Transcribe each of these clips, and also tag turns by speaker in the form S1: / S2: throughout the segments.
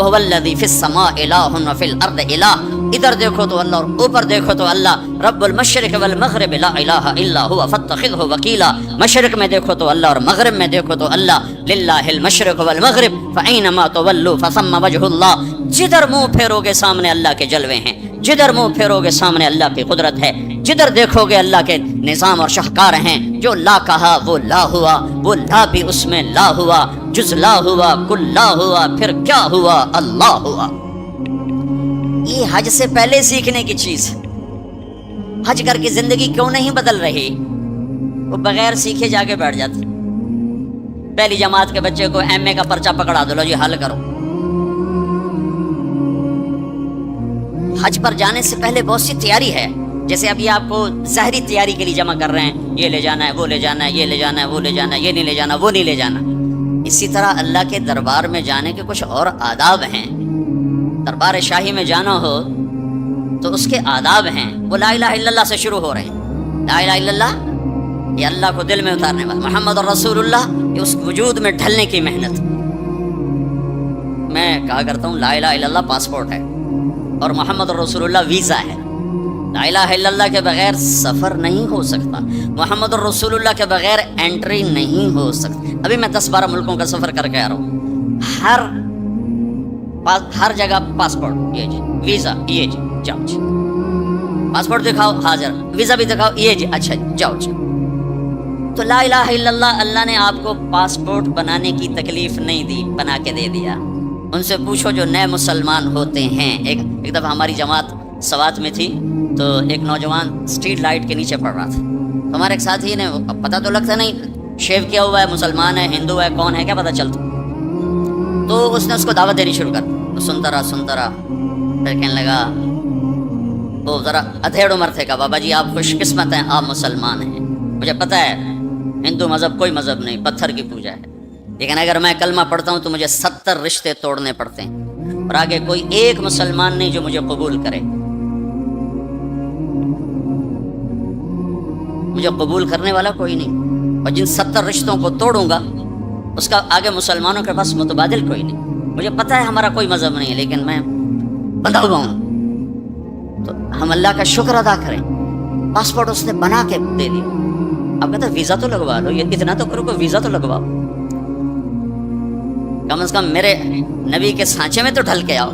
S1: وَهُوَ الَّذِي فِي السَّمَاءِ إِلَٰهٌ وَفِي الْأَرْضِ إِلَٰهٌ. ادھر دیکھو تو اللہ اور اوپر دیکھو تو اللہ. رب المشرق والمغرب لا الہ الا هو فاتخذه وکیلا. مشرق میں دیکھو تو اللہ اور مغرب میں دیکھو تو اللہ. للہ المشرق والمغرب فأینما تولوا فثم وجہ اللہ. جدھر منہ پھیرو گے سامنے اللہ کے جلوے ہیں، جدھر منہ پھیرو گے سامنے اللہ کی قدرت ہے، جدھر دیکھو گے اللہ کے نظام اور شاہکار ہیں. جو لا کہا وہ لا ہوا، وہ لا بھی اس میں لا ہوا، جز لا ہوا کل لا ہوا، پھر کیا ہوا؟ اللہ ہوا. یہ حج سے پہلے سیکھنے کی چیز. حج کر کے زندگی کیوں نہیں بدل رہی؟ وہ بغیر سیکھے جا کے بیٹھ جاتے. پہلی جماعت کے بچے کو ایم اے کا پرچہ پکڑا دو، لو جی حل کرو. حج پر جانے سے پہلے بہت سی تیاری ہے. جیسے ابھی آپ کو ظاہری تیاری کے لیے جمع کر رہے ہیں، یہ لے جانا ہے، وہ لے جانا ہے، یہ لے جانا ہے، وہ لے جانا ہے، یہ نہیں لے جانا، وہ نہیں لے جانا. اسی طرح اللہ کے دربار میں جانے کے کچھ اور آداب ہیں. دربار شاہی میں جانا ہو تو اس کے آداب ہیں. وہ لا الہ الا اللہ سے شروع ہو رہے ہیں. لا الہ الا اللہ یہ اللہ کو دل میں اتارنے والا، محمد رسول اللہ یہ اس وجود میں ڈھلنے کی محنت. میں کہا کرتا ہوں لا الہ الا اللہ پاسپورٹ ہے اور محمد رسول اللہ ویزا ہے. لا الہ الا اللہ کے بغیر سفر نہیں ہو سکتا، محمد رسول اللہ کے بغیر انٹری نہیں ہو سکتی. ابھی میں 10-12 ملکوں کا سفر کر کے آ رہا ہوں. ہر جگہ پاسپورٹ، یہ جی ویزا، یہ جی جاؤ جی. پاسپورٹ دکھاؤ، حاضر. ویزا بھی دکھاؤ، یہ جی اچھا جاؤ جی. تو لا الہ الا اللہ، اللہ نے آپ کو پاسپورٹ بنانے کی تکلیف نہیں دی، بنا کے دے دیا. ان سے پوچھو جو نئے مسلمان ہوتے ہیں. ایک دفعہ ہماری جماعت سوات میں تھی تو ایک نوجوان اسٹریٹ لائٹ کے نیچے پڑ رہا تھا. تو ہمارے ایک ساتھی نے، پتہ تو لگتا نہیں شیو کیا ہوا ہے، مسلمان ہے، ہندو ہے، کون ہے، کیا پتہ چلتا. تو اس نے اس کو دعوت دینی شروع کر دی. تو سنتا رہا پھر کہنے لگا، وہ ذرا ادھیڑ عمر تھے، کہا بابا جی آپ خوش قسمت ہیں، آپ مسلمان ہیں. مجھے پتہ ہے ہندو مذہب کوئی مذہب نہیں، پتھر کی پوجا ہے، لیکن اگر میں کلمہ پڑھتا ہوں تو مجھے 70 رشتے توڑنے پڑتے ہیں اور آگے کوئی ایک مسلمان نہیں جو مجھے قبول کرے. مجھے قبول کرنے والا کوئی نہیں، اور جن 70 رشتوں کو توڑوں گا اس کا آگے مسلمانوں کے پاس متبادل کوئی نہیں. مجھے پتہ ہے ہمارا کوئی مذہب نہیں ہے، لیکن میں بندھا ہوا ہوں. تو ہم اللہ کا شکر ادا کریں. پاسپورٹ اس نے بنا کے دے دیا. اب کہتا ہے ویزا تو لگوا لو، یہ اتنا تو کرو کہ ویزا تو لگواؤ. کم از کم میرے نبی کے سانچے میں تو ڈھل کے آؤ.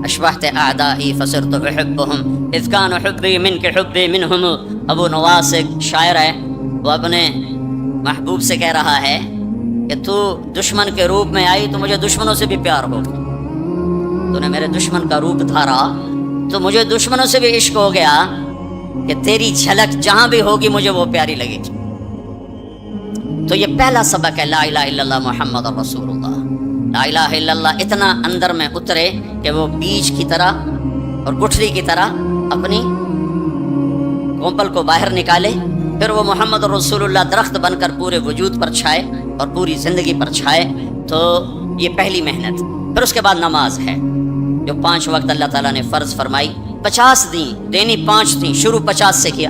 S1: اشبہت اعدائی فصرت احبهم اذ کان حبی منک حبی منہم. ابو نواس ایک شاعر ہے، وہ اپنے محبوب سے کہہ رہا ہے کہ تو دشمن کے روپ میں آئی تو مجھے دشمنوں سے بھی پیار ہو. تو نے میرے دشمن کا روپ دھارا تو مجھے دشمنوں سے بھی عشق ہو گیا کہ تیری جھلک جہاں بھی ہوگی مجھے وہ پیاری لگے گی. تو یہ پہلا سبق ہے لا الہ الا اللہ محمد رسول اللہ. لا الہ الا اللہ اتنا اندر میں اترے کہ وہ بیج کی طرح اور گٹھلی کی طرح اپنی کومپل کو باہر نکالے، پھر وہ محمد رسول اللہ درخت بن کر پورے وجود پر چھائے اور پوری زندگی پر چھائے. تو یہ پہلی محنت. پھر اس کے بعد نماز ہے جو 5 وقت اللہ تعالیٰ نے فرض فرمائی. 50 دی دینی، 5 تھیں، شروع 50 سے کیا.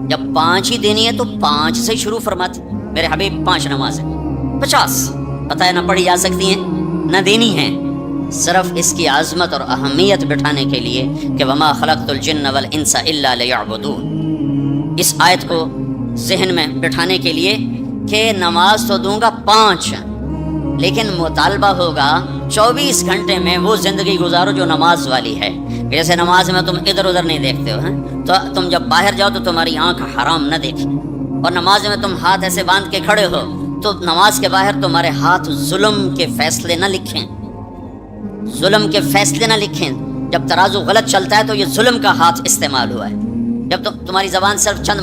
S1: جب 5 ہی دینی ہے تو 5 سے ہی شروع فرماتے. میرے حبیب 5 نمازیں 50 پتہ ہے نہ پڑھی جا سکتی ہیں نہ دینی ہیں، صرف اس کی عظمت اور اہمیت بٹھانے کے لیے کہ وما خلقت الجن والانس الا لیعبدون. اس آیت کو ذہن میں بٹھانے کے لیے کہ نماز تو دوں گا 5، لیکن مطالبہ ہوگا 24 گھنٹے میں وہ زندگی گزارو جو نماز والی ہے. جیسے نماز میں تم ادھر ادھر نہیں دیکھتے ہو، تو تم جب باہر جاؤ تو تمہاری آنکھ حرام نہ دیکھے، اور نماز میں تم ہاتھ ایسے باندھ کے کھڑے ہو تو نماز کے باہر تمہارے ہاتھ ظلم کے فیصلے نہ لکھیں، ظلم کے فیصلے نہ لکھیں. جب ترازو غلط چلتا ہے تو یہ ظلم کا ہاتھ استعمال ہوا ہے. جب تمہاری زبان صرف چند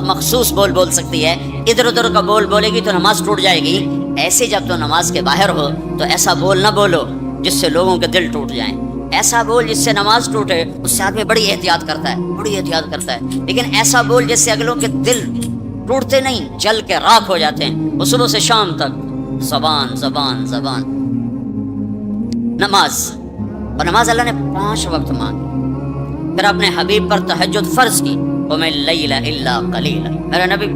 S1: مخصوص بول سکتی ہے، ادھر ادھر کا بولے گی تو نماز ٹوٹ جائے گی. ایسے جب تو نماز کے باہر ہو تو ایسا بول نہ بولو جس سے لوگوں کے دل ٹوٹ جائیں. ایسا بول جس سے نماز ٹوٹے، اس سے آدمی بڑی احتیاط کرتا ہے، لیکن ایسا بول جس سے اگلوں کے دل ٹوٹتے نہیں، جل کے راکھ ہو جاتے ہیں. وہ صبح سے شام تک زبان زبان زبان. نماز، اور نماز اللہ نے 5 وقت مانگی. پھر اپنے حبیب پر تہجد فرض کی، وَمِن اللیل الا قلیلا. میرے نبی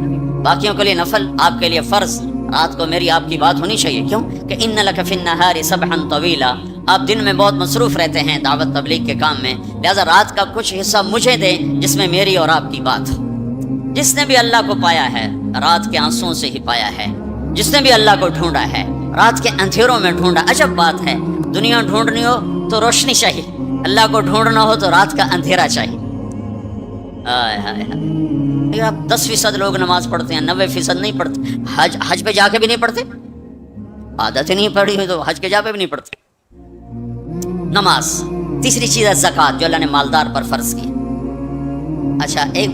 S1: باقیوں کے لیے نفل، آپ کے لیے فرض. رات کو میری آپ کی بات ہونی چاہیے. کیوں کہ ان لک فی النہار سبحا طویلا، آپ دن میں بہت مصروف رہتے ہیں دعوت تبلیغ کے کام میں، لہذا رات کا کچھ حصہ مجھے دیں جس میں میری اور آپ کی بات ہو. جس نے بھی اللہ کو پایا ہے رات کے آنسوؤں سے ہی پایا ہے. جس نے بھی اللہ کو ڈھونڈا ہے رات کے اندھیروں میں ڈھونڈا. عجب بات ہے، دنیا ڈھونڈنی ہو تو روشنی چاہیے، اللہ کو ڈھونڈنا ہو تو رات کا اندھیرا چاہیے. آپ 10% لوگ نماز پڑھتے ہیں، 90% نہیں پڑھتے. حج پہ جا کے بھی نہیں پڑھتے، عادت ہی نہیں پڑھی ہوئی تو حج کے جا پہ بھی نہیں پڑھتے. نماز. تیسری چیز ہے زکوٰۃ جو اللہ نے مالدار پر فرض کی. اچھا ایک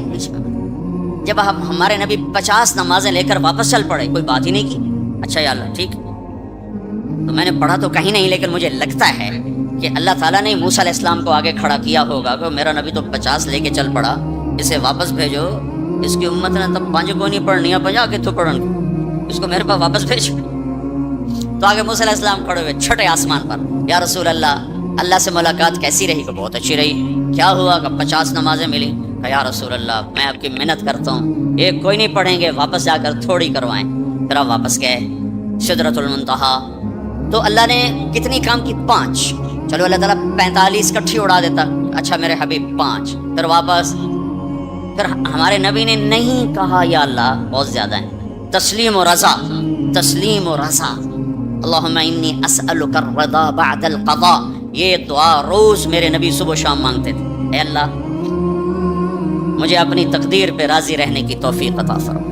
S1: جب ہمارے نبی 50 نمازیں لے کر واپس چل پڑے، کوئی بات ہی نہیں کی. اچھا یا اللہ ٹھیک، تو میں نے پڑھا تو کہیں نہیں، لیکن مجھے لگتا ہے کہ اللہ تعالیٰ نے موسیٰ علیہ السلام کو آگے کھڑا کیا ہوگا کہ میرا نبی تو 50 لے کے چل پڑا، اسے واپس بھیجو. اس کی امت نے تب 5 کو نہیں پڑھنی ہے، 50 کے تو پڑھن، اس کو میرے پاس واپس بھیجو. تو آگے موسیٰ علیہ السلام کھڑے ہوئے چھٹے آسمان پر. یا رسول اللہ سے ملاقات کیسی رہی؟ کہ بہت اچھی رہی. کیا ہوا؟ کہ 50 نمازیں ملی. کہ یا رسول اللہ میں آپ کی محنت کرتا ہوں، ایک کوئی نہیں پڑھیں گے، واپس جا کر تھوڑی کروائیں. پھر آپ واپس گئے سدرۃ المنتہا. تو اللہ نے کتنی کام کی؟ 5. چلو اللہ تعالیٰ 45 کٹھی اڑا دیتا. اچھا میرے حبیب 5. پھر واپس. پھر ہمارے نبی نے نہیں کہا یا اللہ بہت زیادہ ہیں. تسلیم و رضا، تسلیم و رضا. اللہم انی اسألک الرضا بعد القضاء. یہ دعا روز میرے نبی صبح و شام مانگتے تھے. اے اللہ مجھے اپنی تقدیر پہ راضی رہنے کی توفیق عطا فرما.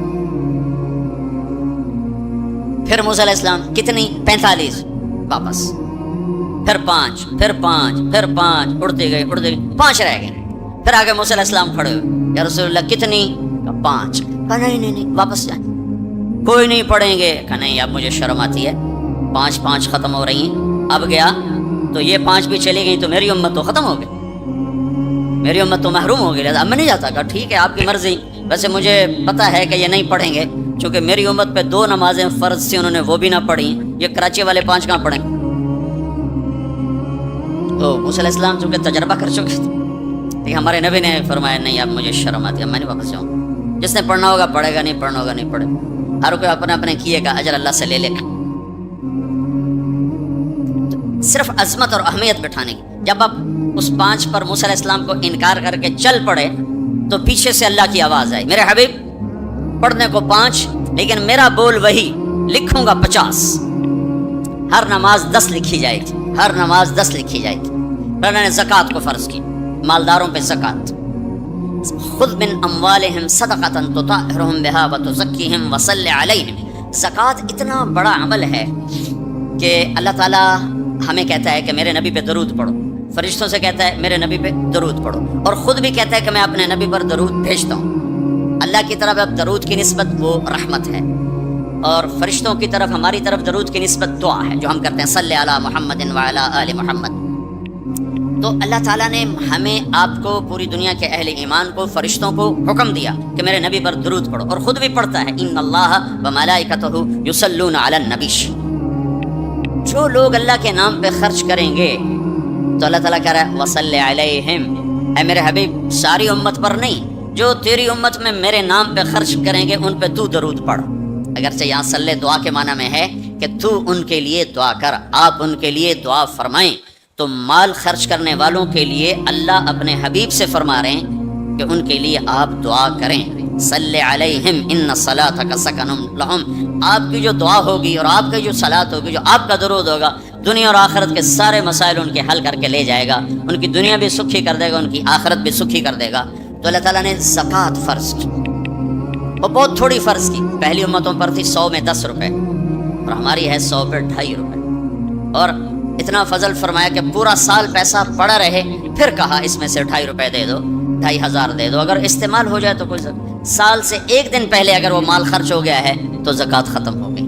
S1: پھر موسیٰ علیہ السلام کتنی؟ 45 واپس. پھر 5، پھر 5، پھر 5، اڑتے گئے 5 رہ گئے. پھر آگے موسیٰ علیہ السلام کھڑے ہوئے. یا رسول اللہ کتنی؟ 5. کہا نہیں واپس جائیں، کوئی نہیں پڑھیں گے. کہا نہیں اب مجھے شرم آتی ہے، 5 ختم ہو رہی ہیں. اب گیا تو یہ 5 بھی چلی گئی تو میری امت تو ختم ہو گئی، میری امت تو محروم ہو گئی. اب میں نہیں جاتا. کہا ٹھیک ہے آپ کی مرضی، ویسے مجھے پتا ہے کہ یہ نہیں پڑھیں گے چونکہ میری امت پہ 2 نمازیں فرض تھیں، انہوں نے وہ بھی نہ پڑھی. یہ کراچی والے 5 کہاں پڑھیں؟ تو موسیٰ علیہ السلام چونکہ تجربہ کر چکے تھے، لیکن ہمارے نبی نے فرمایا نہیں اب مجھے شرم آتی ہے، میں نہیں واپس جاؤں. جس نے پڑھنا ہوگا پڑھے گا، نہیں پڑھنا ہوگا نہیں پڑھے. ہر کوئی اپنے کیے گا اجر اللہ سے لے لے. صرف عظمت اور اہمیت بٹھانے کی. جب آپ اس 5 پر موسیٰ علیہ السلام کو انکار کر کے چل پڑے تو پیچھے سے اللہ کی آواز آئی، میرے حبیب پڑھنے کو 5 لیکن میرا بول وہی، لکھوں گا 50. ہر نماز 10 لکھی جائے گی، ہر نماز 10 لکھی جائے گی. اللہ نے زکوٰۃ کو فرض کی، مالداروں پہ زکوٰۃ. خذ من اموالہم صدقۃ تطہرہم بہا وتزکیہم وصلی علیہم. زکوٰۃ اتنا بڑا عمل ہے کہ اللہ تعالیٰ ہمیں کہتا ہے کہ میرے نبی پہ درود پڑھو، فرشتوں سے کہتا ہے میرے نبی پہ درود پڑھو، اور خود بھی کہتا ہے کہ میں اپنے نبی پر درود بھیجتا ہوں. اللہ کی طرف اب درود کی نسبت وہ رحمت ہے، اور فرشتوں کی طرف ہماری طرف درود کی نسبت دعا ہے جو ہم کرتے ہیں، صلی علی محمد وعلی آل محمد. تو اللہ تعالیٰ نے ہمیں آپ کو، پوری دنیا کے اہل ایمان کو، فرشتوں کو حکم دیا کہ میرے نبی پر درود پڑھو، اور خود بھی پڑھتا ہے ان اللہ وملائکتہ یصلون علی النبی. جو لوگ اللہ کے نام پہ خرچ کریں گے تو اللہ تعالیٰ کہہ رہا ہے وصلی علیہم، اے میرے حبیب ساری امت پر نہیں، جو تیری امت میں میرے نام پہ خرچ کریں گے ان پہ تو درود پڑھ. اگرچہ یہاں صلی دعا کے معنی میں ہے کہ تو ان کے لیے دعا کر، آپ ان کے لیے دعا فرمائیں. تو مال خرچ کرنے والوں کے لیے اللہ اپنے حبیب سے فرما رہے ہیں کہ ان کے لیے آپ دعا کریں. صلی علیہم ان صلاتک سکن لہم. آپ کی جو دعا ہوگی اور آپ کی جو صلات ہوگی، جو آپ کا درود ہوگا، دنیا اور آخرت کے سارے مسائل ان کے حل کر کے لے جائے گا. ان کی دنیا بھی سکھی کر دے گا، ان کی آخرت بھی سکھی کر دے گا. تو اللہ تعالیٰ نے زکوٰۃ فرض کی، وہ بہت تھوڑی فرض کی. پہلی امتوں پر تھی 100 میں 10 روپے، اور ہماری ہے 100 پہ 2.5 روپے. اور اتنا فضل فرمایا کہ پورا سال پیسہ پڑا رہے. پھر کہا اس میں سے 2.5 روپے دے دو، 2,500 دے دو، اگر استعمال ہو جائے تو کوئی سال سے 1 دن پہلے اگر وہ مال خرچ ہو گیا ہے تو زکوٰۃ ختم ہو گئی.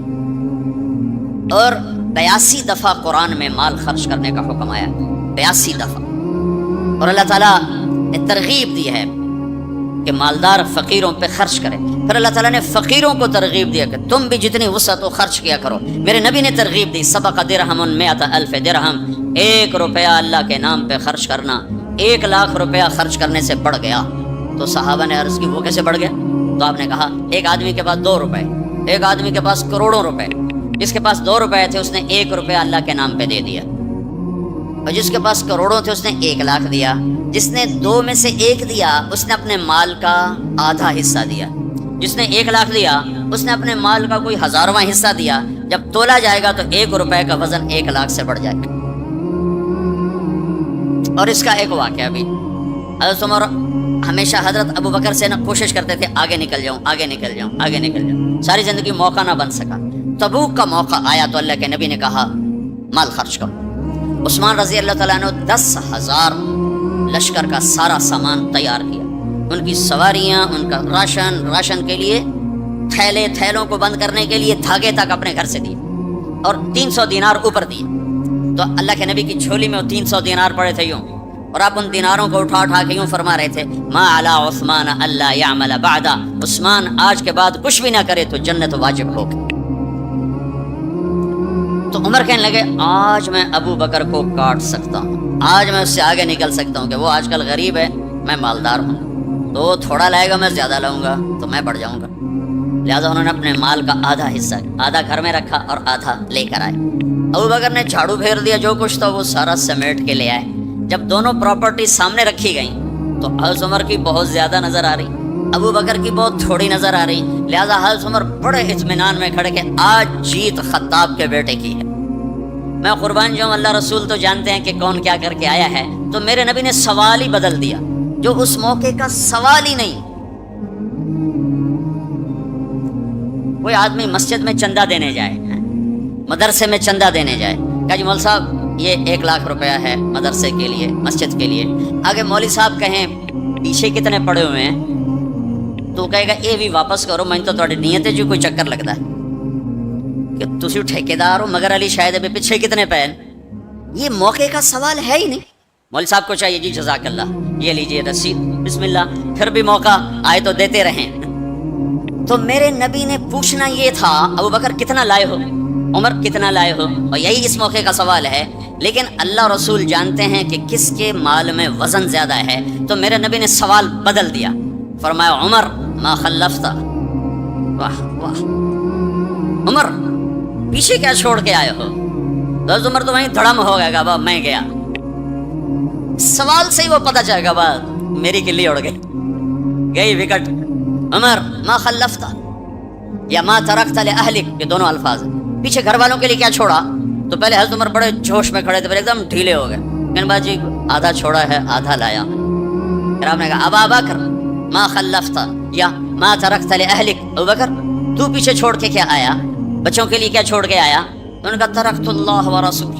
S1: اور 82 دفعہ قرآن میں مال خرچ کرنے کا حکم آیا، 82 دفعہ. اور اللہ تعالیٰ نے ترغیب دی ہے کہ مالدار فقیروں پہ خرچ کرے. پھر اللہ تعالیٰ نے فقیروں کو ترغیب دیا کہ تم بھی جتنی وسعت ہو خرچ کیا کرو. میرے نبی نے ترغیب دی، سبق درہم 100,000 درہم. 1 روپیہ اللہ کے نام پہ خرچ کرنا 1 لاکھ روپیہ خرچ کرنے سے بڑھ گیا. تو صحابہ نے عرض کی وہ کیسے بڑھ گیا؟ تو آپ نے کہا ایک آدمی کے پاس 2 روپے، ایک آدمی کے پاس کروڑوں روپے، جس کے پاس 2 روپے تھے اس نے 1 روپیہ اللہ کے نام پہ دے دیا، اور جس کے پاس کروڑوں تھے اس نے 1 لاکھ دیا۔ جس نے 2 میں سے 1 دیا اس نے اپنے مال کا آدھا حصہ دیا، جس نے 1 لاکھ دیا اس نے اپنے مال کا کوئی 1000واں حصہ دیا۔ جب تولا جائے گا تو 1 روپے کا وزن 1 لاکھ سے بڑھ جائے گا۔ اور اس کا ایک واقعہ بھی، حضرت عمر ہمیشہ حضرت ابو بکر سے کوشش کرتے تھے آگے نکل جاؤں، آگے نکل جاؤں، آگے نکل جاؤں، ساری زندگی موقع نہ بن سکا۔ تبوک کا موقع آیا تو اللہ کے نبی نے کہا مال خرچ کرو۔ عثمان رضی اللہ تعالیٰ نے 10,000 لشکر کا سارا سامان تیار کیا، ان کی سواریاں، ان کا راشن کے لیے تھیلے، تھیلوں کو بند کرنے کے لیے دھاگے تک اپنے گھر سے دیے، اور 300 دینار اوپر دیے۔ تو اللہ کے نبی کی جھولی میں وہ 300 دینار پڑے تھے یوں، اور آپ ان دیناروں کو اٹھا کے یوں فرما رہے تھے ما علی عثمان اللہ یعمل بعد، عثمان آج کے بعد کچھ بھی نہ کرے تو جنت واجب ہوگی۔ تو عمر کہنے لگے آج میں ابو بکر کو کاٹ سکتا ہوں، آج میں اس سے آگے نکل سکتا ہوں کہ وہ آج کل غریب ہے، میں مالدار ہوں، تو تھوڑا لائے گا میں زیادہ لاؤں گا تو میں بڑھ جاؤں گا۔ لہٰذا انہوں نے اپنے مال کا آدھا حصہ، آدھا گھر میں رکھا اور آدھا لے کر آئے۔ ابو بکر نے جھاڑو پھیر دیا، جو کچھ تھا وہ سارا سمیٹ کے لے آئے۔ جب دونوں پراپرٹی سامنے رکھی گئیں تو حضرت عمر کی بہت زیادہ نظر آ رہی، ابو بکر کی بہت تھوڑی نظر آ رہی، لہٰذا حضرت عمر بڑے اطمینان میں کھڑے کہ آج جیت خطاب کے بیٹے کی ہے۔ میں قربان جاؤں، اللہ رسول تو جانتے ہیں کہ کون کیا کر کے آیا ہے، تو میرے نبی نے سوال ہی بدل دیا جو اس موقع کا سوال ہی نہیں۔ کوئی آدمی مسجد میں چندہ دینے جائے، مدرسے میں چندہ دینے جائے، کہا جی مول صاحب یہ 1 لاکھ روپیہ ہے مدرسے کے لیے، مسجد کے لیے۔ آگے مولوی صاحب کہیں پیچھے کتنے پڑے ہوئے ہیں، تو کہے گا یہ بھی واپس کرو، میں تو تھوڑی نیت ہے جو کوئی چکر لگتا ہے کہ تسی ٹھیکیدار ہو، مگر علی شاید ابھی پیچھے کتنے پے ہیں۔ یہ موقع کا سوال ہے ہی نہیں۔ مولوی صاحب کو چاہیے جی جزاک اللہ یہ لیجیے رسید، بسم اللہ، پھر بھی موقع آئے تو دیتے رہیں۔ تو میرے نبی نے پوچھنا یہ تھا ابو بکر کتنا لائے ہو، عمر کتنا لائے ہو، اور یہی اس موقع کا سوال ہے۔ لیکن اللہ رسول جانتے ہیں کہ کس کے مال میں وزن زیادہ ہے، تو میرے نبی نے سوال بدل دیا، فرمایا عمر ما خلفتا، واہ واہ عمر پیچھے کیا چھوڑ کے آئے ہو؟ تو عمر تو وہیں دھڑم ہو گئے گا، میں گیا، سوال سے ہی وہ پتہ چلے گا، میری کلی اڑ گئی وکٹ۔ عمر ما خلفتا یا ما ترکت لأہلک، یہ دونوں الفاظ ہیں۔ پیچھے گھر والوں کے لیے کیا چھوڑا؟ تو پہلے حضرت عمر بڑے جوش میں کھڑے تھے، پھر ایک دم ڈھیلے ہو گئے، کہنے بعد جی آدھا چھوڑا ہے آدھا لایا۔ پھر آپ نے کہا ابا بکر ما خلفتا یا ما ترکت لأہلک، ابو بکر تو پیچھے چھوڑ کے کیا آیا، بچوں کے لیے کیا چھوڑ کے آیا؟ انہوں نے کہا ترکت اللہ ورسول،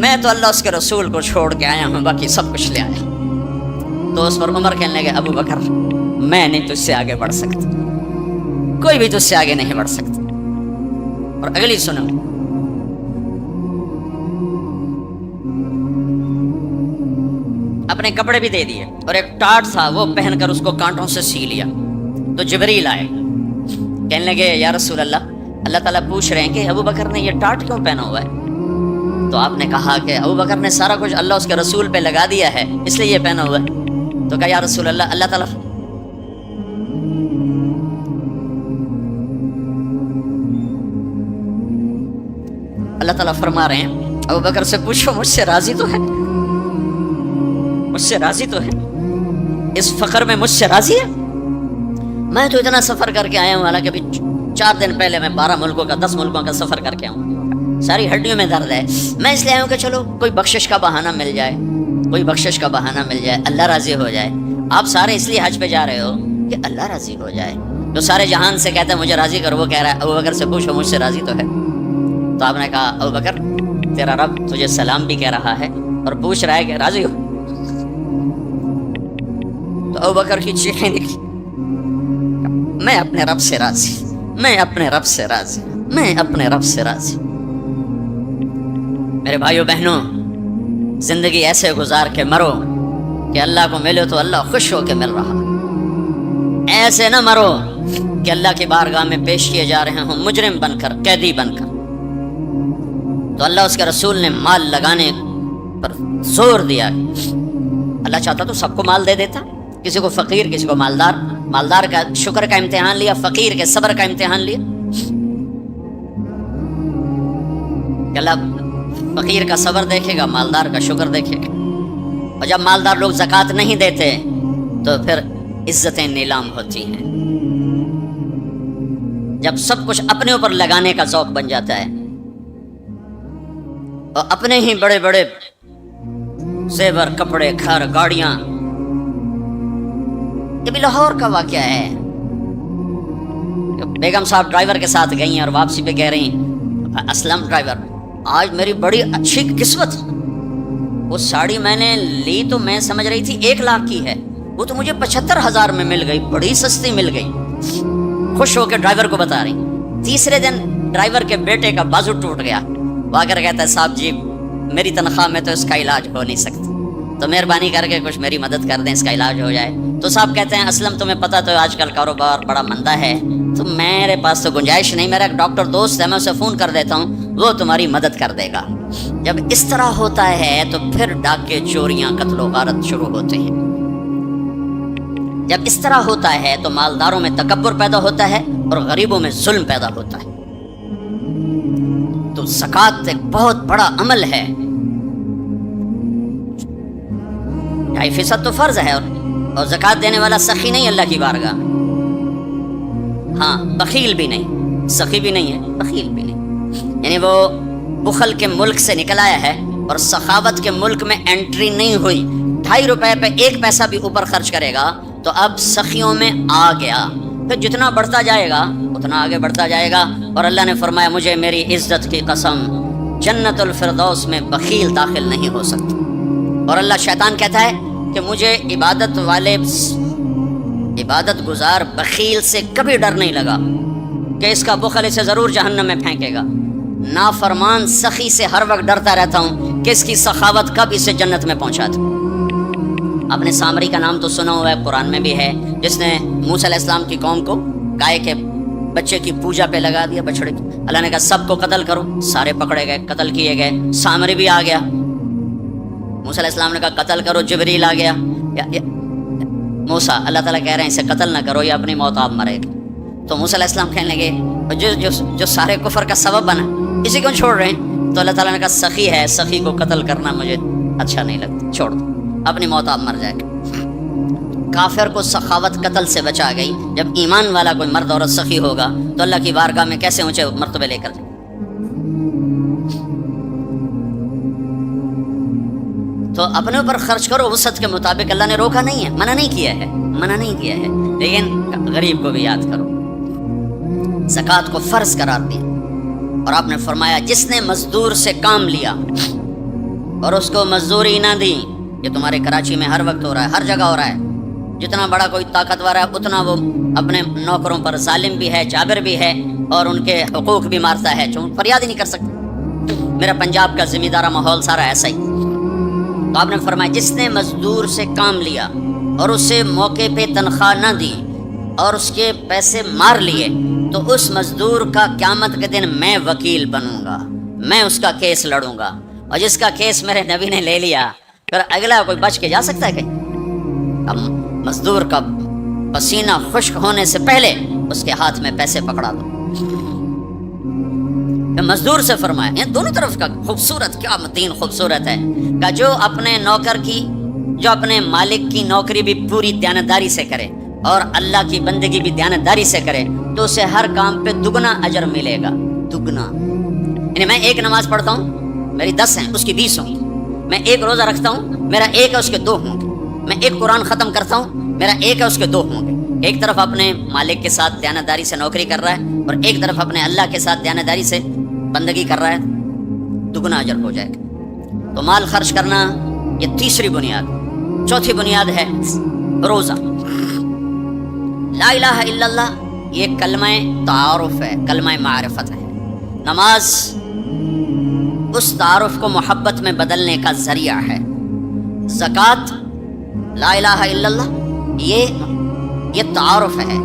S1: میں تو اللہ اس کے رسول کو چھوڑ کے آیا ہوں، باقی سب کچھ لے آیا۔ تو اس پر عمر کہنے لگے ابو بکر میں نہیں تجھ سے آگے بڑھ سکتا، کوئی بھی تجھ سے آگے نہیں بڑھ سکتا۔ اور اگلی سنو، اپنے کپڑے بھی دے دیے اور ایک ٹاٹ تھا وہ پہن کر اس کو کانٹوں سے سی لیا۔ تو جبریل آئے، کہنے لگے یا رسول اللہ، اللہ تعالیٰ پوچھ رہے ہیں کہ ابو بکر نے یہ ٹاٹ کیوں پہنا ہوا ہے؟ تو آپ نے کہا کہ ابو بکر نے سارا کچھ اللہ اس کے رسول پہ لگا دیا ہے اس لیے یہ پہنا ہوا ہے۔ تو کہا یا رسول اللہ، اللہ تعالیٰ فرما رہے ہیں ابو بکر سے پوچھو مجھ سے راضی تو ہے، مجھ سے راضی تو ہے، اس فقر میں مجھ سے راضی ہے؟ میں تو اتنا سفر کر کے آیا ہوں، حالانکہ ابھی 4 دن پہلے میں 12 ملکوں کا 10 ملکوں کا سفر کر کے آؤں، ساری ہڈیوں میں درد ہے، میں اس لیے آیا ہوں کہ چلو کوئی بخشش کا بہانہ مل جائے، کوئی بخشش کا بہانہ مل جائے، اللہ راضی ہو جائے۔ آپ سارے اس لیے حج پہ جا رہے ہو کہ اللہ راضی ہو جائے، جو سارے جہان سے کہتے ہیں مجھے راضی کر، وہ کہہ رہا ہے ابو بکر سے پوچھو مجھ سے راضی تو ہے۔ تو آپ نے کہا ابو بکر تیرا رب تجھے سلام بھی کہہ رہا ہے اور پوچھ رہا ہے کہ راضی ہو؟ تو ابو بکر کی چیخیں نکلی، میں اپنے رب سے راضی، میں اپنے رب سے راضی، میں اپنے رب سے راضی۔ میرے بھائیو بہنوں، زندگی ایسے گزار کے مرو کہ اللہ کو ملو تو اللہ خوش ہو کے مل رہا، ایسے نہ مرو کہ اللہ کی بارگاہ میں پیش کیے جا رہے ہوں مجرم بن کر، قیدی بن کر۔ تو اللہ اس کے رسول نے مال لگانے پر زور دیا۔ اللہ چاہتا تو سب کو مال دے دیتا، کسی کو فقیر، کسی کو مالدار، مالدار کا شکر کا امتحان لیا، فقیر کے صبر کا امتحان لیا کہ اللہ فقیر کا صبر دیکھے گا، مالدار کا شکر دیکھے گا۔ اور جب مالدار لوگ زکوٰۃ نہیں دیتے تو پھر عزتیں نیلام ہوتی ہیں، جب سب کچھ اپنے اوپر لگانے کا ذوق بن جاتا ہے اور اپنے ہی بڑے بڑے زیور، کپڑے، گھر، گاڑیاں۔ یہ بھی لاہور کا واقعہ ہے، بیگم صاحب ڈرائیور کے ساتھ گئی ہیں اور واپسی پہ کہہ رہی ہیں اسلم ڈرائیور آج میری بڑی اچھی قسمت، وہ ساڑی میں نے لی تو میں سمجھ رہی تھی 1 لاکھ کی ہے، وہ تو مجھے 75,000 میں مل گئی، بڑی سستی مل گئی۔ خوش ہو کے ڈرائیور کو بتا رہی۔ تیسرے دن ڈرائیور کے بیٹے کا بازو ٹوٹ گیا، وہ آ کر کہتا ہے صاحب جی میری تنخواہ میں تو اس کا علاج ہو نہیں سکتا، تو مہربانی کر کے کچھ میری مدد کر دیں، اس کا علاج ہو جائے۔ تو صاحب کہتے ہیں اسلم تمہیں پتہ تو آج کل کاروبار بڑا مندہ ہے، تو میرے پاس تو گنجائش نہیں، میرا ایک ڈاکٹر دوست ہے، میں اسے فون کر دیتا ہوں، وہ تمہاری مدد کر دے گا۔ جب اس طرح ہوتا ہے تو پھر ڈاکے، چوریاں، قتل و غارت شروع ہوتے ہیں۔ جب اس طرح ہوتا ہے تو مالداروں میں تکبر پیدا ہوتا ہے اور غریبوں میں ظلم پیدا ہوتا ہے۔ تو زکوٰۃ ایک بہت بڑا عمل ہے، 2.5% تو فرض ہے، اور زکوٰۃ دینے والا سخی نہیں اللہ کی بارگاہ میں، ہاں بخیل بھی نہیں، سخی بھی نہیں ہے، بخیل بھی نہیں، یعنی وہ بخل کے ملک سے نکل آیا ہے اور سخاوت کے ملک میں انٹری نہیں ہوئی۔ 2.5 روپے پہ 1 پیسہ بھی اوپر خرچ کرے گا تو اب سخیوں میں آ گیا، پھر جتنا بڑھتا جائے گا اتنا آگے بڑھتا جائے گا۔ اور اللہ نے فرمایا مجھے میری عزت کی قسم جنت الفردوس میں بخیل داخل نہیں ہو سکتا۔ اور اللہ شیطان کہتا ہے کہ مجھے عبادت والے، عبادت گزار بخیل سے کبھی ڈر نہیں لگا کہ اس کا بخل اسے ضرور جہنم میں پھینکے گا۔ نافرمان سخی سے ہر وقت ڈرتا رہتا ہوں کہ اس کی سخاوت کب اسے جنت میں پہنچا دے۔ آپ نے سامری کا نام تو سنا ہوا ہے، قرآن میں بھی ہے، جس نے موسیٰ علیہ السلام کی قوم کو گائے کے بچے کی پوجا پہ لگا دیا، بچڑے کی۔ اللہ نے کہا سب کو قتل کرو، سارے پکڑے گئے، قتل کیے گئے۔ سامری بھی آ گیا، موسیٰ علیہ السلام نے کہا قتل کرو، جبریل آ گیا۔ موسیٰ اللہ تعالیٰ کہہ رہے ہیں اسے قتل نہ کرو، یہ اپنی موت آپ مرے گا۔ تو موسیٰ علیہ السلام کہنے لگے جو سارے کفر کا سبب بنا اسی کو چھوڑ رہے ہیں؟ تو اللہ تعالیٰ نے کہا سخی ہے، سخی کو قتل کرنا مجھے اچھا نہیں لگتا، چھوڑ دو، اپنی موت آپ مر جائے گا۔ کافر کو سخاوت قتل سے بچا گئی، جب ایمان والا کوئی مرد عورت سخی ہوگا تو اللہ کی بارگاہ میں کیسے اونچے مرتبے لے کر جائے۔ تو اپنے اوپر خرچ کرو وسعت کے مطابق، اللہ نے روکا نہیں ہے، منع نہیں کیا ہے، منع نہیں کیا ہے، لیکن غریب کو بھی یاد کرو۔ زکوٰۃ کو فرض قرار دیا اور آپ نے فرمایا جس نے مزدور سے کام لیا اور اس کو مزدوری نہ دی، یہ تمہارے کراچی میں ہر وقت ہو رہا ہے، ہر جگہ ہو رہا ہے، جتنا بڑا کوئی طاقتور ہے اتنا وہ اپنے نوکروں پر ظالم بھی ہے، جابر بھی ہے، اور ان کے حقوق بھی مارتا ہے، جو فریاد ہی نہیں کر سکتے۔ میرا پنجاب کا زمیندارہ ماحول سارا ایسا ہی۔ تو آپ نے فرمایا جس نے مزدور سے کام لیا اور اسے موقع پہ تنخواہ نہ دی اور اس کے پیسے مار لیے تو اس مزدور کا قیامت کے دن میں وکیل بنوں گا، میں اس کا کیس لڑوں گا، اور جس کا کیس میرے نبی نے لے لیا پھر اگلا کوئی بچ کے جا سکتا ہے کہیں؟ اب مزدور کا پسینہ خشک ہونے سے پہلے اس کے ہاتھ میں پیسے پکڑا دو۔ مزدور سے فرمایا، یہ دونوں طرف کا خوبصورت، کیا متین خوبصورت ہے کہ جو اپنے نوکر کی، جو اپنے مالک کی نوکری بھی پوری دیانتداری سے کرے اور اللہ کی بندگی بھی دیانتداری سے کرے تو اسے ہر کام پہ دگنا اجر ملے گا، دگنا۔ یعنی میں 1 نماز پڑھتا ہوں، میری 10 ہیں، اس کی 20 ہوں گی۔ میں 1 روزہ رکھتا ہوں، میرا 1 ہے، اس کے 2 ہوں گے۔ میں 1 قرآن ختم کرتا ہوں، میرا 1 ہے، اس کے 2 ہوں گے۔ ایک طرف اپنے مالک کے ساتھ دیانتداری سے نوکری کر رہا ہے اور ایک طرف اپنے اللہ کے ساتھ دیانتداری سے بندگی کر رہا ہے، دگنا اجر ہو جائے گا۔ تو مال خرچ کرنا یہ تیسری بنیاد۔ چوتھی بنیاد ہے روزہ۔ لا الہ الا اللہ یہ کلمہ تعارف ہے، کلمہ معرفت ہے۔ نماز اس تعارف کو محبت میں بدلنے کا ذریعہ ہے۔ زکوٰۃ لا الہ الا اللہ یہ تعارف ہے۔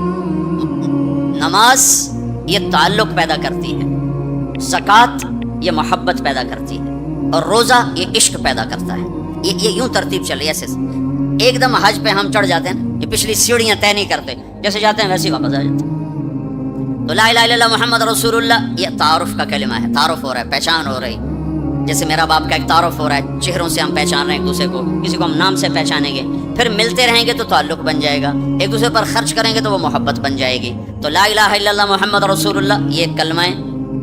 S1: نماز یہ تعلق پیدا کرتی ہے، زکوٰۃ یہ محبت پیدا کرتی ہے، اور روزہ یہ عشق پیدا کرتا ہے۔ یہ یوں ترتیب چل رہی ہے۔ ایک دم حج پہ ہم چڑھ جاتے ہیں، یہ پچھلی سیڑھیاں طے نہیں کرتے، جیسے جاتے ہیں ویسے ہی واپس آ جاتے ہیں۔ تو لا الہ الا اللہ محمد رسول اللہ یہ تعارف کا کلمہ ہے، تعارف ہو رہا ہے، پہچان ہو رہی، جیسے میرا باپ کا ایک تعارف ہو رہا ہے، چہروں سے ہم پہچان رہے ہیں ایک دوسرے کو، کسی کو ہم نام سے پہچانیں گے، پھر ملتے رہیں گے تو تعلق بن جائے گا، ایک دوسرے پر خرچ کریں گے تو وہ محبت بن جائے گی۔ تو لا الہ الا اللہ محمد رسول اللہ یہ کلمہ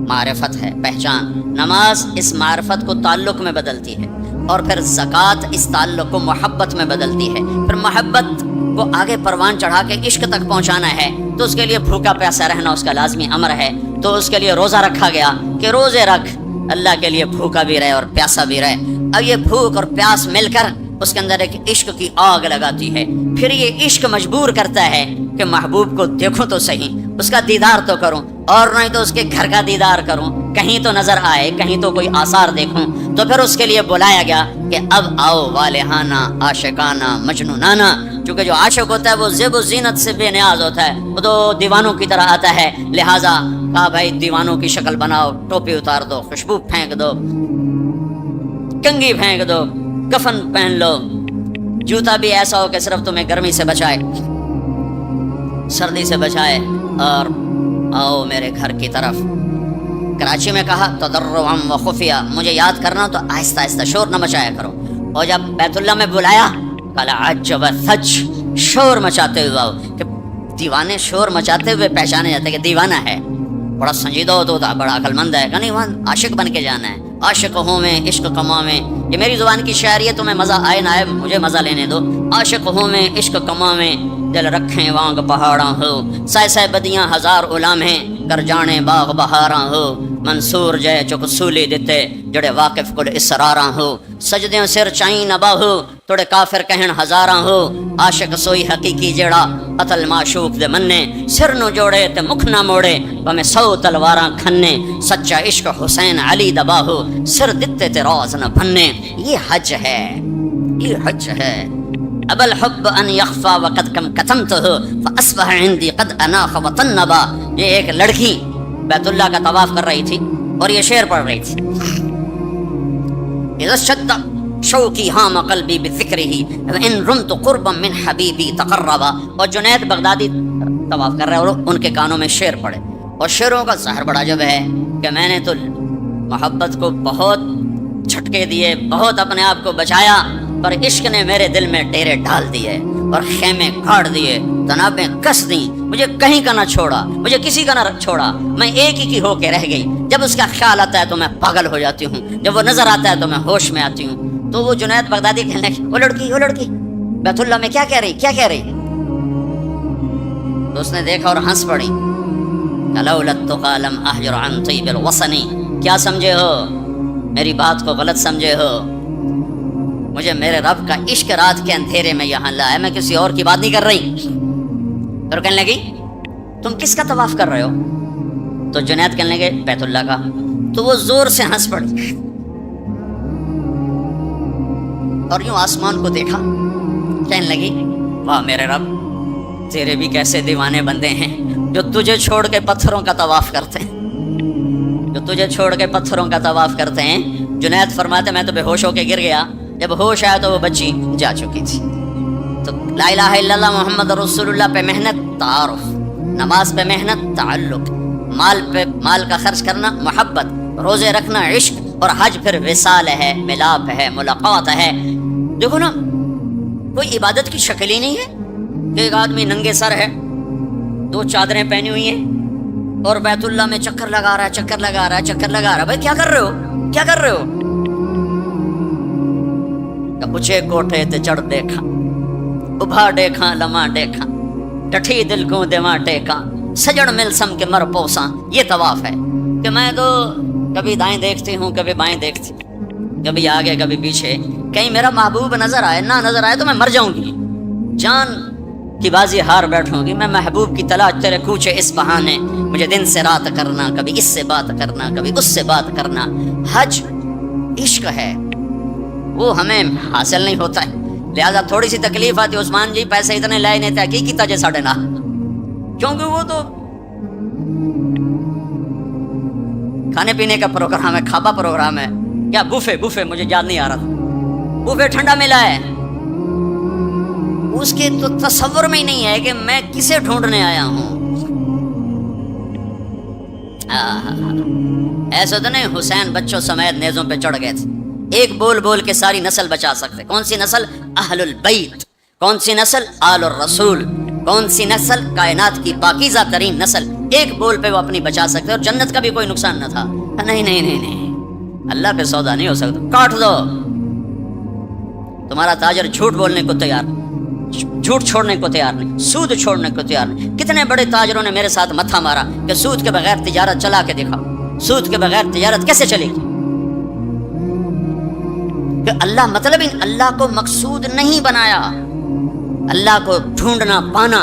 S1: معرفت ہے، پہچان۔ نماز اس معرفت کو تعلق میں بدلتی ہے، اور پھر زکوٰۃ اس تعلق کو محبت میں بدلتی ہے، پھر محبت کو آگے پروان چڑھا کے عشق تک پہنچانا ہے تو اس کے لیے بھوکا پیاسا رہنا اس کا لازمی امر ہے، تو اس کے لیے روزہ رکھا گیا کہ روزے رکھ، اللہ کے لیے بھوکا بھی رہے اور پیاسا بھی رہے۔ اب یہ بھوک اور پیاس مل کر اس کے اندر ایک عشق کی آگ لگاتی ہے، پھر یہ عشق مجبور کرتا ہے کہ محبوب کو دیکھوں تو صحیح، اس کا دیدار تو کروں، اور نہیں تو اس کے گھر کا دیدار کروں، کہیں تو نظر آئے، کہیں تو کوئی آثار دیکھوں۔ تو پھر اس کے لیے بلایا گیا کہ اب آؤ والہانہ عاشقانہ مجنونانہ، چونکہ جو عاشق ہوتا ہے وہ زیب و زینت سے بے نیاز ہوتا ہے، وہ تو دیوانوں کی طرح آتا ہے، لہٰذا کہا بھائی دیوانوں کی شکل بناؤ، ٹوپی اتار دو، خوشبو پھینک دو، کنگھی پھینک دو، کفن پہن لو، جوتا بھی ایسا ہو کہ صرف تمہیں گرمی سے بچائے، سردی سے بچائے، اور آؤ میرے گھر کی طرف۔ کراچی میں کہا تضرعا و خفیہ، مجھے یاد کرنا تو آہستہ آہستہ، شور نہ مچایا کرو، اور جب بیت اللہ میں بلایا قال عجب ثج، شور مچاتے ہوئے آؤ، کہ دیوانے شور مچاتے ہوئے پہچانے جاتے کہ دیوانہ ہے، بڑا سنجیدہ ہوتا، بڑا عقل مند ہے، کہ نہیں وہاں عاشق بن کے جانا ہے، عاشق ہوں میں عشق کما میں، یہ میری زبان کی شاعری ہے، تمہیں مزہ آئے نہ آئے مجھے مزہ لینے دو، عاشق ہوں میں عشق کما میں، دل رکھیں وانگ پہاڑاں ہو، سائے سائے بدیاں ہزار غلام ہیں، کر جانے باغ بہاراں ہو، منصور جے چک سولی دیتے جڑے واقف کل اسراراں ہو، سجدیوں سر چائیں نبا ہو توڑے کافر کہن ہزاراں ہو، عاشق سوئی حقیقی جڑا قتل معشوق دے مننے، سر نو جوڑے تے مکھ نہ موڑے بمیں 100 تلواراں کھنے، سچا عشق حسین علی دبا ہو، سر دتے تے روز نہ بھنے۔ یہ حج ہے، یہ حج ہے۔ اب الحب ان یخفا وقد کم کتمتہ فاصبح عندی قد اناخ وطنبا۔ یہ ایک لڑکی بیت اللہ کا طواف کر رہی تھی اور یہ شعر پڑھ رہی تھی، اذا شد شوقی ہام قلبی بذکرہ وان رمت قربا من حبیبی تقربا۔ اور جنید بغدادی طواف کر رہے اور ان کے کانوں میں شعر پڑے، اور شعروں کا ظاہر بڑا جب ہے کہ میں نے تو محبت کو بہت جھٹکے دیے، بہت اپنے آپ کو بچایا، پر عشق نے میرے دل میں ڈیرے ڈال دیے اور خیمے گاڑ دیے، تنابیں کس دیں، مجھے کہیں کا نہ چھوڑا، مجھے کسی کا نہ چھوڑا، میں ایک ہی کی ہو کے رہ گئی۔ جب اس کا خیال آتا ہے تو میں پاگل ہو جاتی ہوں، جب وہ نظر آتا ہے تو میں ہوش میں آتی ہوں۔ تو وہ جنید بغدادی کہنے لگے وہ لڑکی بیت اللہ میں کیا کہہ رہی۔ تو اس نے دیکھا اور ہنس پڑی، لولا التقى لم اهجر عن طيب الوطن۔ کیا سمجھے ہو، میری بات کو غلط سمجھے ہو، مجھے میرے رب کا عشق رات کے اندھیرے میں یہاں لایا، میں کسی اور کی بات نہیں کر رہی۔ تو کہنے لگی تم کس کا طواف کر رہے ہو؟ تو جنید کہنے لگے بیت اللہ کا۔ تو وہ زور سے ہنس پڑی اور یوں آسمان کو دیکھا، کہنے لگی واہ میرے رب، تیرے بھی کیسے دیوانے بندے ہیں جو تجھے چھوڑ کے پتھروں کا طواف کرتے ہیں، جو تجھے چھوڑ کے پتھروں کا طواف کرتے ہیں۔ جنید فرماتے میں تو بے ہوش ہو کے گر گیا، جب ہوش آیا تو وہ بچی جا چکی تھی۔ تو لا الہ الا اللہ محمد رسول اللہ پہ محنت تعارف، نماز پہ محنت تعلق، مال کا خرچ کرنا محبت، روزے رکھنا عشق، اور حج پھر وصال ہے، ملاپ ہے، ملاقات ہے۔ دیکھو نا، کوئی عبادت کی شکل ہی نہیں ہے کہ ایک آدمی ننگے سر ہے، 2 چادریں پہنی ہوئی ہیں اور بیت اللہ میں چکر لگا رہا ہے۔ بھائی کیا کر رہے ہو؟ اونچے کوٹھے تے چڑھ دیکھا، ابھا دیکھا لمحہ دیکھا، ڈٹھی دل کو دماغ ٹیکا، سجڑ مل سم کے مر پوساں۔ یہ طواف ہے کہ میں تو کبھی دائیں دیکھتی ہوں، کبھی بائیں دیکھتی ہوں، کبھی آگے کبھی پیچھے، کہیں میرا محبوب نظر آئے، نہ نظر آئے تو میں مر جاؤں گی، جان کی بازی ہار بیٹھوں گی، میں محبوب کی تلاش تیرے کوچے اس بہانے، مجھے دن سے رات کرنا، کبھی اس سے بات کرنا، کبھی اس سے بات کرنا۔ حج عشق ہے، وہ ہمیں حاصل نہیں ہوتا ہے، لہذا تھوڑی سی تکلیف آتی۔ عثمان جی پیسے اتنے لائے نہیں تھے، کی تجھے 9.5، کیونکہ وہ تو کھانے پینے کا پروگرام ہے، کھابا پروگرام ہے، کیا بوفے مجھے یاد نہیں آ رہا تھا، بوفے ٹھنڈا ملا ہے، اس کے تو تصور میں ہی نہیں ہے کہ میں کسے ڈھونڈنے آیا ہوں. ایسا تو نہیں حسین بچوں سمیت نیزوں پہ چڑھ گئے تھے. ایک بول بول کے ساری نسل بچا سکتے. کون سی نسل؟ اہل البیت. کون سی نسل؟ آل الرسول. کون سی نسل؟ کائنات کی پاکیزہ ترین نسل. ایک بول پہ وہ اپنی بچا سکتے اور جنت کا بھی کوئی نقصان نہ تھا. نہیں نہیں نہیں نہیں، اللہ پہ سودا نہیں ہو سکتا. کاٹ دو. تمہارا تاجر جھوٹ بولنے کو تیار نہیں، جھوٹ چھوڑنے کو تیار نہیں، سود چھوڑنے کو تیار نہیں. کتنے بڑے تاجروں نے میرے ساتھ متھا مارا کہ سود کے بغیر تجارت چلا کے دکھاؤ. سود کے بغیر تجارت کیسے چلے گی؟ کہ اللہ مطلب ہی اللہ کو مقصود نہیں بنایا. اللہ کو ڈھونڈنا پانا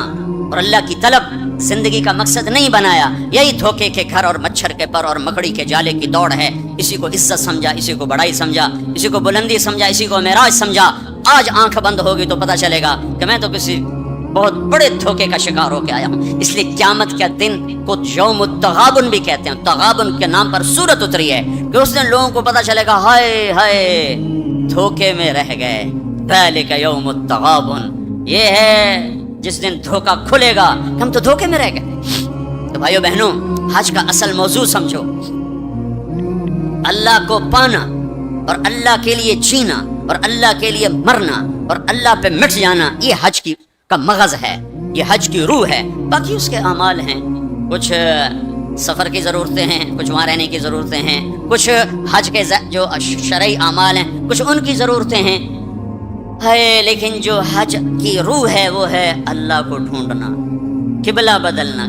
S1: اور اللہ کی طلب زندگی کا مقصد نہیں بنایا. یہی دھوکے کے گھر اور مچھر کے پر اور مکڑی کے جالے کی دوڑ ہے. اسی کو عزت سمجھا، اسی کو بڑائی سمجھا، اسی کو بلندی سمجھا، اسی کو معراج سمجھا. آج آنکھ بند ہوگی تو پتہ چلے گا کہ میں تو کسی بہت بڑے دھوکے کا شکار ہو کے آیا ہوں. اس لیے قیامت کا دن کو یوم التغابن بھی کہتے ہیں. تغابن کے نام پر سورت اتری ہے کہ اس دن لوگوں کو پتہ چلے گا ہائے ہائے دھوکے میں رہ گئے. ذالک یوم التغابن، یہ ہے جس دن دھوکا کھلے گا کہ ہم تو دھوکے میں رہ گئے. تو بھائیو بہنوں، حج کا اصل موضوع سمجھو. اللہ کو پانا اور اللہ کے لیے جینا اور اللہ کے لیے مرنا اور اللہ پہ مٹ جانا، یہ حج کا مغز ہے، یہ حج کی روح ہے. باقی اس کے اعمال ہیں، کچھ سفر کی ضرورتیں ہیں، کچھ وہاں رہنے کی ضرورتیں ہیں، کچھ حج کے جو شرعی اعمال ہیں کچھ ان کی ضرورتیں ہیں. ہے لیکن جو حج کی روح ہے وہ ہے اللہ کو ڈھونڈنا، قبلہ بدلنا.